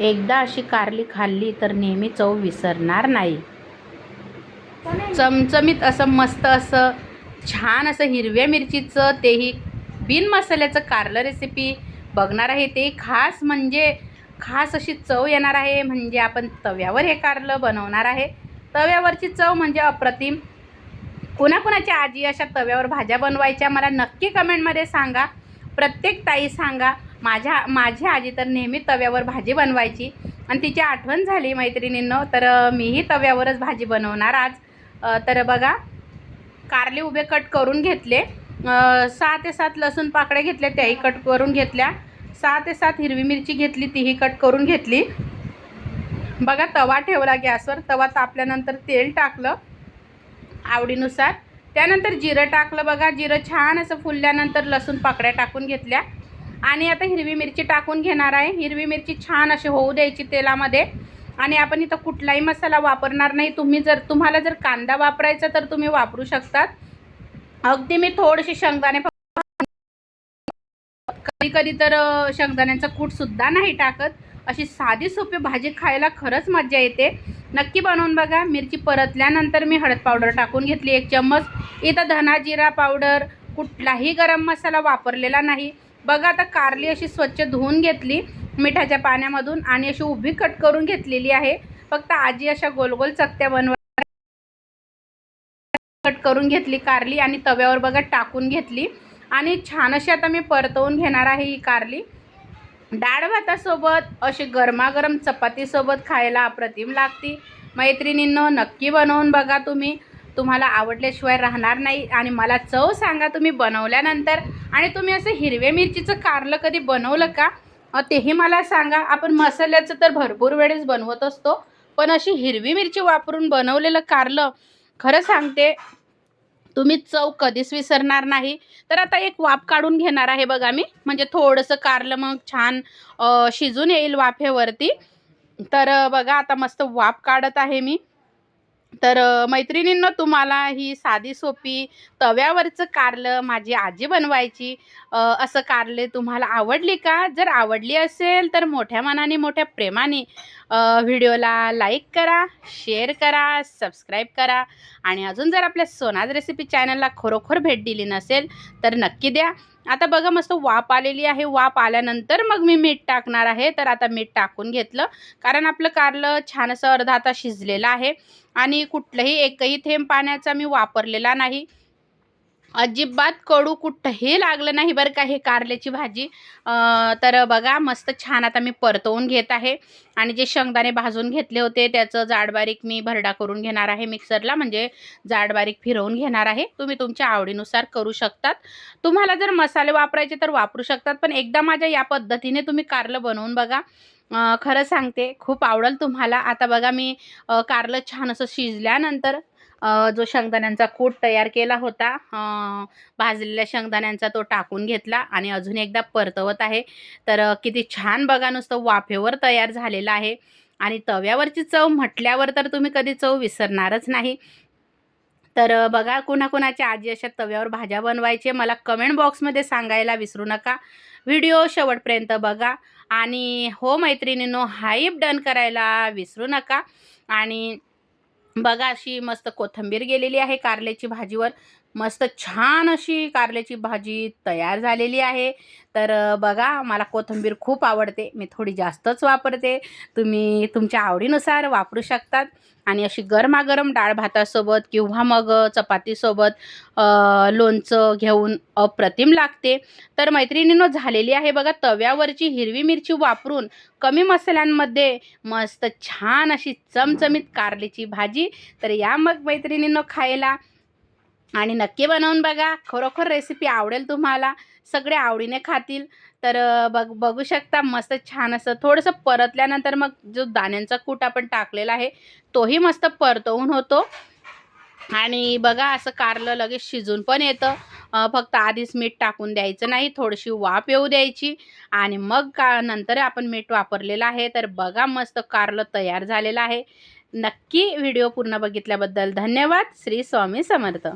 एकदा अशी कारली खाल्ली तर नेहमी चव विसरणार नाही। चमचमीत असं मस्त असं छान असं हिरव्या मिरचीचं तेही बिन मसाल्याचं कारलं रेसिपी बघणार आहे। ते खास म्हणजे खास अशी चव येणार आहे। म्हणजे आपण तव्यावर हे कारलं बनवणार आहे। तव्यावरची चव म्हणजे अप्रतिम। कुणाकुणाच्या आजी अशा तव्यावर भाज्या बनवायच्या मला नक्की कमेंटमध्ये सांगा। प्रत्येक ताई सांगा। माझी आजी तर नेहमी तव्यावर भाजी बनवायची आणि तिची आठवण झाली मैत्रिणींनो, तर मीही तव्यावरच भाजी बनवणार आज। तर बघा, कारले उभे कट करून घेतले, 6 ते 7 लसूण पाकळ्या घेतल्या, त्याही कट करून घेतल्या, 6 ते 7 हिरवी मिरची घेतली, तीही कट करून घेतली। बघा, तवा ठेवला गॅसवर, तवा तापल्यानंतर तेल टाकलं आवडीनुसार, त्यानंतर जिरं टाकलं। बघा, जिरं छान असं फुलल्यानंतर लसूण पाकळ्या टाकून घेतल्या आणि आता हिरवी मिरची टाकून घेणार आहे। हिरवी मिरची छान अशी होऊ द्यायची तेलामध्ये आणि आपण इथं कुठलाही मसाला वापरणार नाही। तुम्हाला जर कांदा वापरायचा तर तुम्ही वापरू शकतात। अगदी मी थोडेसे शेंगदाणे, कधी कधी तर शेंगदाण्यांचा कूटसुद्धा नाही टाकत। अशी साधी सोपी भाजी खायला खरंच मजा येते। नक्की बनवून बघा। मिरची परतल्यानंतर मी हळद पावडर टाकून घेतली 1 चम्मच। इथं धना जिरा पावडर, कुठलाही गरम मसाला वापरलेला नाही। बघा, आता कारली अशी स्वच्छ धुवून घेतली मिठाच्या पाण्यामधून आणि अशी उभी कट करून घेतलेली आहे। फक्त आजी अशा गोल गोल चकत्या कट करून घेतली कारली आणि तव्यावर बघा टाकून घेतली आणि छान अशी आता मी परतवून घेणार आहे ही कारली। डाळ भातासोबत अशी गरमागरम चपातीसोबत खायला अप्रतिम लागते। मैत्रिणींनो, नक्की बनवून बघा तुम्ही। तुम्हाला आवडल्याशिवाय राहणार नाही आणि मला चव सांगा तुम्ही बनवल्यानंतर। आणि तुम्ही असं हिरव्या मिरचीचं कारलं कधी बनवलं का, तेही मला सांगा। आपण मसाल्याचं तर भरपूर वेळेस बनवत असतो, पण अशी हिरवी मिरची वापरून बनवलेलं कारलं खरं सांगते तुम्ही चव कधीच विसरणार नाही। तर आता एक वाफ काढून घेणार आहे बघा मी, म्हणजे थोडंसं कारलं मग छान शिजून येईल वाफेवरती। तर बघा, आता मस्त वाफ काढत आहे मी। तर मैत्रिणींनो, तुम्हाला ही साधी सोपी तव्यावरचं कारलं माझी आजी बनवायची, असं कारले तुम्हाला आवडली का? जर आवडली असेल तर मोठ्या मनाने मोठ्या प्रेमाने व्हिडिओला लाईक करा, शेअर करा, सबस्क्राईब करा आणि अजून जर आपल्या सोनाज रेसिपी चॅनलला खरोखर भेट दिली नसेल तर नक्की द्या। आता बघा, मस्त वाफ आलेली आहे। वाफ आल्यानंतर मग मी मीठ टाकणार आहे। तर आता मीठ टाकून घेतलं, कारण आपलं कारलं छान असं अर्धा तास शिजलेलं आहे आणि कुठलंही एकही थेंब पाण्याचा मी वापरलेला नाही। अजिबात कडू कुठंही लागलं नाही बरं का हे कारल्याची भाजी। तर बघा, मस्त छान आता मी परतवून घेत आहे आणि जे शेंगदाणे भाजून घेतले होते त्याचं जाडबारीक मी भरडा करून घेणार आहे मिक्सरला, म्हणजे जाडबारीक फिरवून घेणार आहे। तुम्ही तुमच्या आवडीनुसार करू शकतात। तुम्हाला जर मसाले वापरायचे तर वापरू शकतात, पण एकदा माझ्या या पद्धतीने तुम्ही कारलं बनवून बघा। खरं सांगते खूप आवडेल तुम्हाला। आता बघा, मी कारलं छान असं शिजल्यानंतर जो शेंगदाण्यांचा कूट तयार केला होता, भाजलेल्या शेंगदाण्यांचा, तो टाकून घेतला आणि अजून एकदा परतवत आहे। तर किती छान बघा, नुसतं वाफेवर तयार झालेलं आहे आणि तव्यावरची चव म्हटल्यावर तर तुम्ही कधी चव विसरणारच नाही। तर बघा, कुणाकुणाच्या आजी अशा तव्यावर भाज्या बनवायचे मला कमेंट बॉक्समध्ये सांगायला विसरू नका। व्हिडिओ शेवटपर्यंत बघा आणि हो मैत्रिणींनो, हाईप डन करायला विसरू नका। आणि बघा, अशी मस्त कोथिंबीर गेलेली आहे कारल्याची भाजीवर, मस्त छान अशी कारल्याची भाजी तयार झालेली आहे। तर बघा, मला कोथिंबीर खूप आवडते, मी थोडी जास्तच वापरते। तुम्ही तुमच्या आवडीनुसार वापरू शकतात आणि अशी गरमागरम डाळ भातासोबत किंवा मग चपातीसोबत लोणचं घेऊन अप्रतिम लागते। तर मैत्रिणींनो, झालेली आहे बघा तव्यावरची हिरवी मिरची वापरून कमी मसाल्यांमध्ये मस्त छान अशी चमचमीत कारल्याची भाजी। तर या मग मैत्रिणींनो खायला आणि नक्की बनवून बघा। खरोखर रेसिपी आवडेल तुम्हाला, सगळे आवडीने खातील। तर बघू शकता, मस्त छान असं थोडंसं परतल्यानंतर मग जो दाण्यांचा कूट आपण टाकलेला आहे तोही मस्त परतवून होतो आणि बघा, असं कारलं लगेच शिजून पण येतं। फक्त आधीच मीठ टाकून द्यायचं नाही, थोडीशी वाफ येऊ द्यायची आणि मग नंतर आपण मीठ वापरलेलं आहे। तर बघा, मस्त कारलं तयार झालेलं आहे। नक्की व्हिडिओ पूर्ण बघितल्याबद्दल धन्यवाद। श्री स्वामी समर्थ।